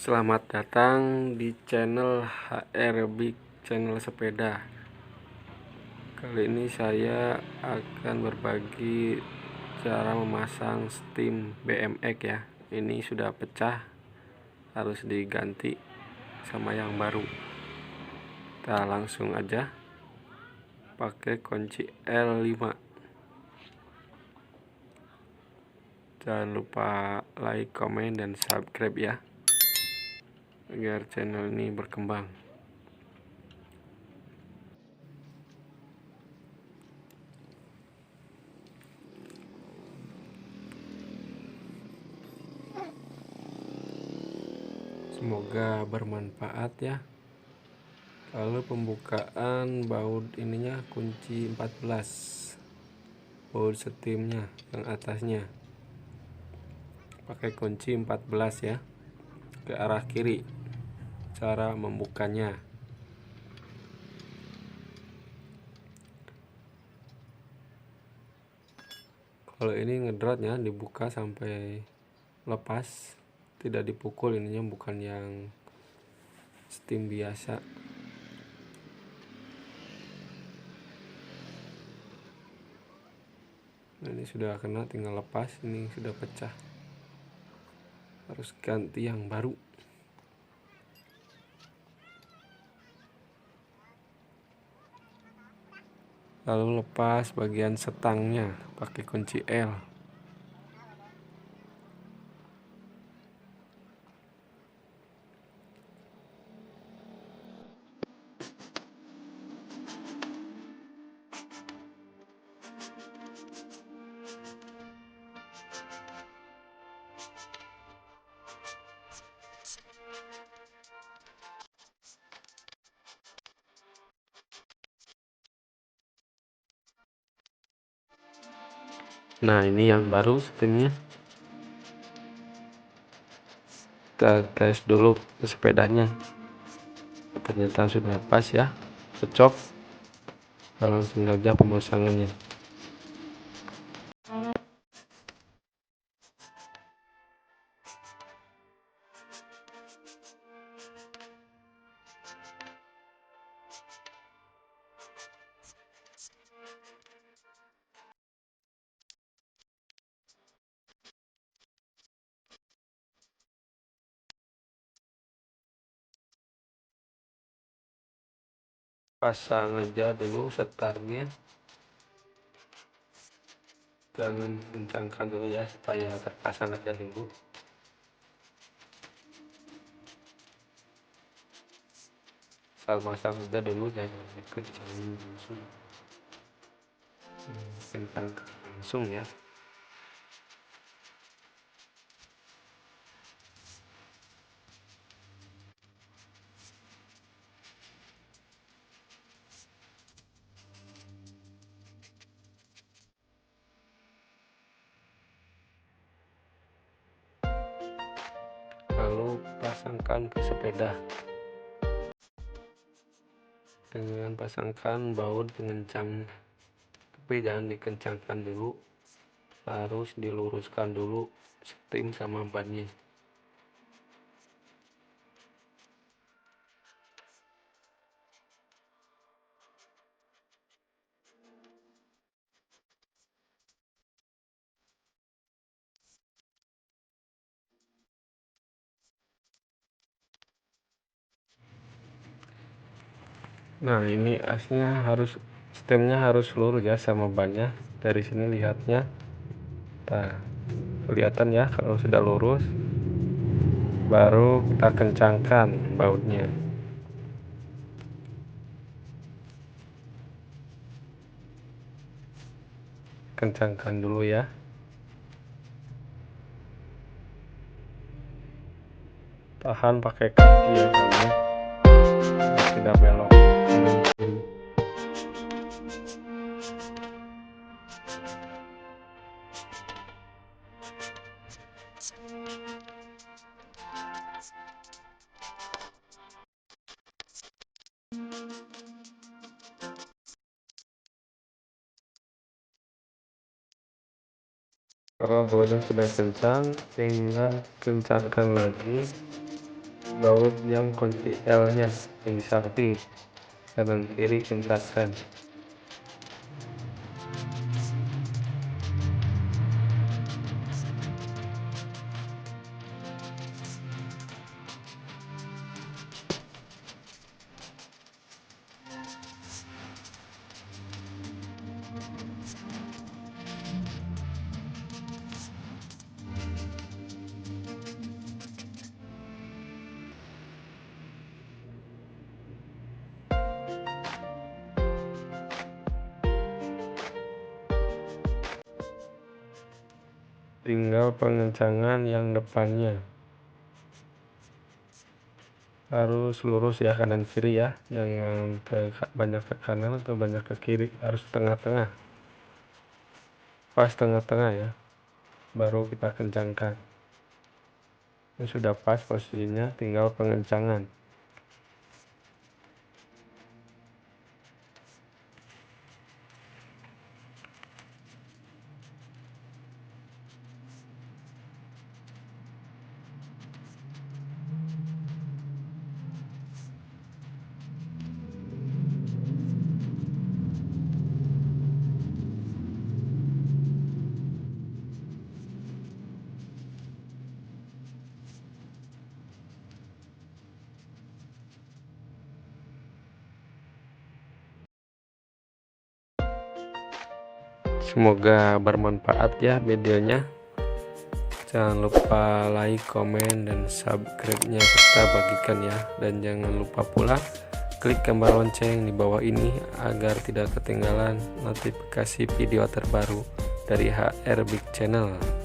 Selamat datang di channel HR Big Channel Sepeda. Kali ini saya akan berbagi cara memasang stem BMX ya. Ini sudah pecah, harus diganti sama yang baru. Kita langsung aja pakai kunci L5. Jangan lupa like, komen, dan subscribe ya, agar channel ini berkembang. Semoga bermanfaat ya. Lalu pembukaan baut ininya kunci 14, baut stemnya yang atasnya pakai kunci 14 ya, ke arah kiri. Cara membukanya, kalau ini ngedrotnya dibuka sampai lepas, tidak dipukul. Ininya bukan yang stem biasa. Nah, ini sudah kena, tinggal lepas. Ini sudah pecah, harus ganti yang baru. Lalu lepas bagian setangnya pakai kunci L. Nah, ini yang baru stemnya. Kita tes dulu ke sepedanya, ternyata sudah pas ya, cocok. Langsung saja pemasangannya. Pasang aja dulu setangnya, jangan kencangkan dulu ya, supaya terpasang aja dulu. Asal masang aja dulu, jangan dikencangin langsung. Kencang langsung ya. Lalu pasangkan ke sepeda. Dengan pasangkan baut pengencang, tapi jangan dikencangkan dulu, harus diluruskan dulu stem sama bannya. Nah, ini asnya harus, stemnya harus lurus ya sama bannya. Dari sini lihatnya, nah, kelihatan ya. Kalau sudah lurus, baru kita kencangkan bautnya. Kencangkan dulu ya, tahan pakai kaki ya, kamu tidak belok. Kalau bautnya sudah kencang, tinggal kencangkan lagi baut yang kunci L nya yang di samping kanan kiri centangkan. Tinggal pengencangan yang depannya harus lurus ya, kanan kiri ya, jangan banyak ke kanan atau banyak ke kiri, harus tengah-tengah, pas tengah-tengah ya, baru kita kencangkan. Ini sudah pas posisinya, tinggal pengencangan. Semoga bermanfaat ya videonya. Jangan lupa like, komen, dan subscribe-nya serta bagikan ya. Dan jangan lupa pula klik gambar lonceng di bawah ini agar tidak ketinggalan notifikasi video terbaru dari HR Big Channel.